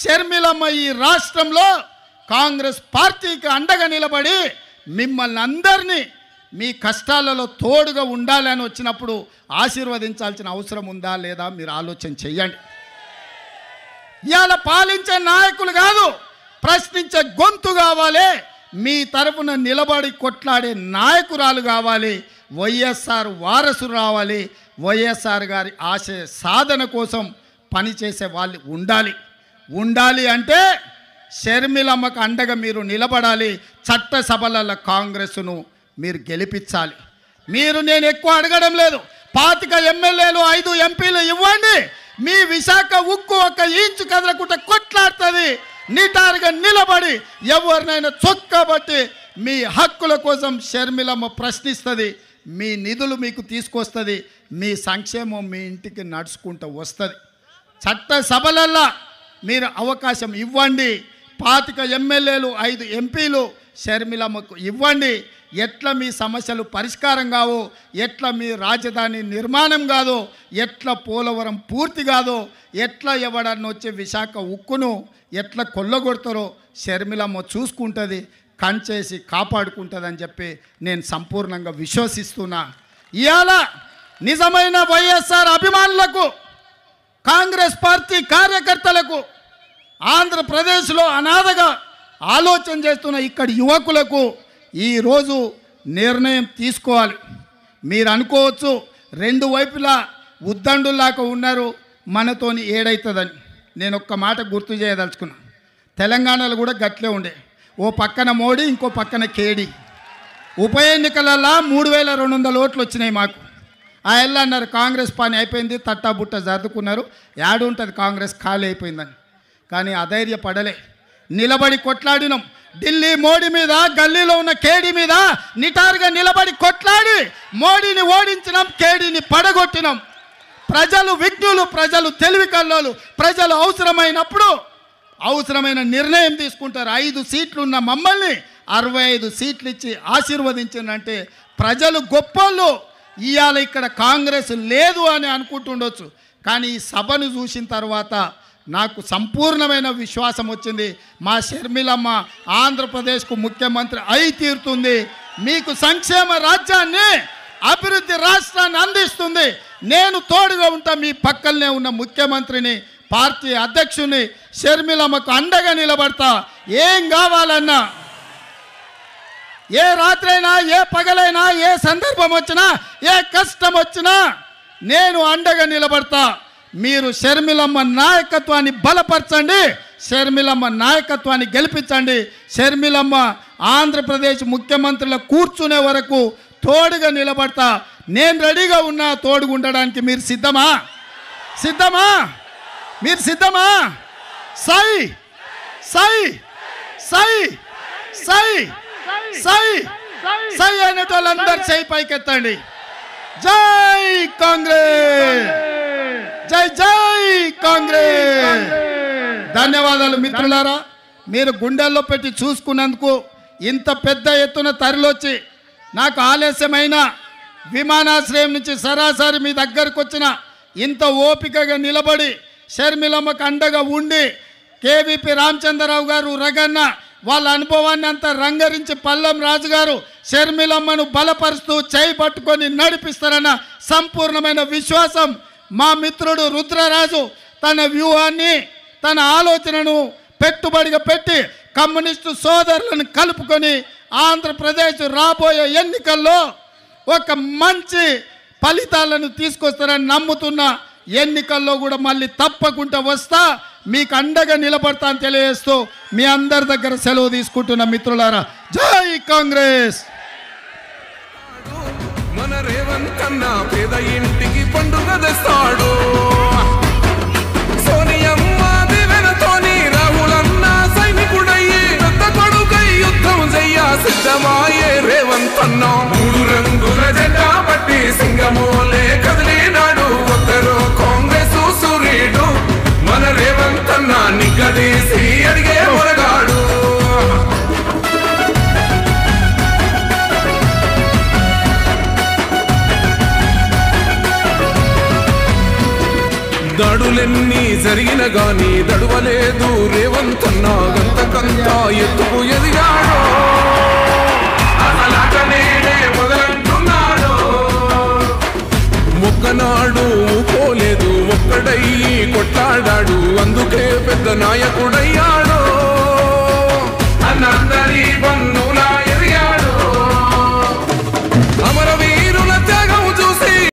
షర్మిలమ్మ ఈ రాష్ట్రంలో కాంగ్రెస్ పార్టీకి అండగా నిలబడి మిమ్మల్ని అందరినీ మీ కష్టాలలో తోడుగా ఉండాలని వచ్చినప్పుడు ఆశీర్వదించాల్సిన అవసరం ఉందా లేదా మీరు ఆలోచన చెయ్యండి. ఇవాళ పాలించే నాయకులు కాదు, ప్రశ్నించే గొంతు కావాలి, మీ తరపున నిలబడి కొట్లాడే నాయకురాలు కావాలి, వైఎస్ఆర్ వారసులు రావాలి, వైఎస్ఆర్ గారి ఆశయ సాధన కోసం పనిచేసే వాళ్ళు ఉండాలి అంటే షర్మిలమ్మకు అండగా మీరు నిలబడాలి. చట్టసభల కాంగ్రెస్ను మీరు గెలిపించాలి. నేను ఎక్కువ అడగడం లేదు, 25 ఎమ్మెల్యేలు 5 ఎంపీలు ఇవ్వండి, మీ విశాఖ ఉక్కు ఒక ఇంచు కదలకుండా కొట్లాడుతుంది. నిటారుగా నిలబడి ఎవరినైనా చొక్కబట్టి మీ హక్కుల కోసం షర్మిలమ్మ ప్రశ్నిస్తుంది, మీ నిధులు మీకు తీసుకొస్తుంది, మీ సంక్షేమం మీ ఇంటికి నడుచుకుంటూ వస్తుంది. చట్టసభలల్లో మీరు అవకాశం ఇవ్వండి. 25 ఎమ్మెల్యేలు 5 ఎంపీలు షర్మిలమ్మకు ఇవ్వండి. ఎట్లా మీ సమస్యలు పరిష్కారం కావో, ఎట్లా మీ రాజధాని నిర్మాణం కాదో, ఎట్లా పోలవరం పూర్తి కాదో, ఎట్లా ఎవడన్నా వచ్చి విశాఖ ఉక్కును ఎట్లా కొల్లగొడతారో షర్మిలమ్మ చూసుకుంటుంది, కంచేసి కాపాడుకుంటుందని చెప్పి నేను సంపూర్ణంగా విశ్వసిస్తున్నా. ఇవాళ నిజమైన వైఎస్ఆర్ అభిమానులకు, కాంగ్రెస్ పార్టీ కార్యకర్తలకు, ఆంధ్రప్రదేశ్లో అనాథగా ఆలోచన చేస్తున్న ఇక్కడి యువకులకు ఈరోజు నిర్ణయం తీసుకోవాలి. మీరు అనుకోవచ్చు రెండు వైపులా ఉద్దండులాగా ఉన్నారు, మనతోని ఏడవుతుందని. నేను ఒక్క మాట గుర్తు చేయదలుచుకున్నా. తెలంగాణలో కూడా గట్లే ఉండే, ఓ పక్కన మోడీ, ఇంకో పక్కన కేడీ. ఉప ఎన్నికలలో 3200 ఓట్లు వచ్చినాయి మాకు. ఆ ఎల్లు అన్నారు కాంగ్రెస్ పని అయిపోయింది, తట్టాబుట్ట జరుపుకున్నారు, యాడుంటుంది కాంగ్రెస్ ఖాళీ అయిపోయిందని. కానీ అధైర్యపడలే, నిలబడి కొట్లాడినాం. ఢిల్లీ మోడీ మీద, గల్లీలో ఉన్న కేడీ మీద నిటారుగా నిలబడి కొట్లాడి మోడీని ఓడించినాం, కేడీని పడగొట్టినాం. ప్రజలు విఘ్నులు, ప్రజలు తెలివి కల్లోలు, ప్రజలు అవసరమైనప్పుడు అవసరమైన నిర్ణయం తీసుకుంటారు. 5 సీట్లు ఉన్న మమ్మల్ని 65 సీట్లు ఇచ్చి ఆశీర్వదించిందంటే ప్రజలు గొప్పోళ్ళు. ఇవాళ ఇక్కడ కాంగ్రెస్ లేదు అని అనుకుంటుండొచ్చు, కానీ ఈ సభను చూసిన తర్వాత నాకు సంపూర్ణమైన విశ్వాసం వచ్చింది. మా షర్మిలమ్మ ఆంధ్రప్రదేశ్కు ముఖ్యమంత్రి అయి తీరుతుంది, మీకు సంక్షేమ రాజ్యాన్ని, అభివృద్ధి రాష్ట్రాన్ని అందిస్తుంది. నేను తోడుగా ఉంటా, మీ పక్కనే ఉన్న ముఖ్యమంత్రిని, పార్టీ అధ్యక్షుని షర్మిలమ్మకు అండగా నిలబడతా. ఏం కావాలన్నా, ఏ రాత్రైనా, ఏ పగలైనా, ఏ సందర్భం వచ్చినా, ఏ కష్టం వచ్చినా నేను అండగా నిలబడతా. మీరు షర్మిలమ్మ నాయకత్వాన్ని బలపరచండి, షర్మిలమ్మ నాయకత్వాన్ని గెలిపించండి. షర్మిలమ్మ ఆంధ్రప్రదేశ్ ముఖ్యమంత్రిలో కూర్చునే వరకు తోడుగా నిలబడతా. నేను రెడీగా ఉన్నా తోడుగా ఉండడానికి. మీరు సిద్ధమా? మీరు సిద్ధమా? సై సై సై సై సై సై అనేటోళ్ళందరూ చేయి పైకెత్తండి. జై కాంగ్రెస్, జై జై కాంగ్రెస్. ధన్యవాదాలు మిత్రులారా. మీరు గుండెల్లో పెట్టి చూసుకున్నందుకు, ఇంత పెద్ద ఎత్తున తరలొచ్చి, నాకు ఆలస్యమైన విమానాశ్రయం నుంచి సరాసరి మీ దగ్గరకు వచ్చిన, ఇంత ఓపికగా నిలబడి షర్మిలమ్మకు అండగా ఉండి, కేవీపీ రామచంద్రరావు గారు, రగన్న వాళ్ళ అనుభవాన్ని అంతా రంగరించి, పల్లం రాజు గారు షర్మిలమ్మను బలపరుస్తూ చేయి పట్టుకొని నడిపిస్తారన్న సంపూర్ణమైన విశ్వాసం. మా మిత్రుడు రుద్రరాజు తన వ్యూహాన్ని, తన ఆలోచనను పెట్టుబడిగా పెట్టి కమ్యూనిస్టు సోదరులను కలుపుకొని ఆంధ్రప్రదేశ్ రాబోయే ఎన్నికల్లో ఒక మంచి ఫలితాలను తీసుకొస్తారని నమ్ముతున్నా. ఎన్నికల్లో కూడా మళ్ళీ తప్పకుండా వస్తా, మీకు అండగా నిలబడతా అని తెలియజేస్తూ మీ అందరి దగ్గర సెలవు తీసుకుంటున్న మిత్రులారా. జై కాంగ్రెస్. మన రేవంత్ అన్న పేద ఇంటికి పండుగ తెస్తాడు. సోనియమ్మ దివెనతోని రాహులన్న సైనికుడయ్యి పెద్ద కొడుకై యుద్ధం చెయ్య సిద్ధమాయే రేవంత్ అన్న. 3 రంగుల జెండా పట్టి సింగమోలే కదిలినాడు ఒక్కరు కాంగ్రెస్ సూర్యుడు. మన రేవంత్ అన్న నిగ్గదీసి అడిగే మొరగాడు. జరిగిన గాని దడువలేదు రేవంతన్నా గంతకంతా ఎత్తుకు ఎదిగాడో అసలాట నేడే మొదలంటున్నాడు మొక్కనాడు పోలేదు ఒక్కడై కొట్లాడాడు అందుకే పెద్ద నాయకుడయ్యా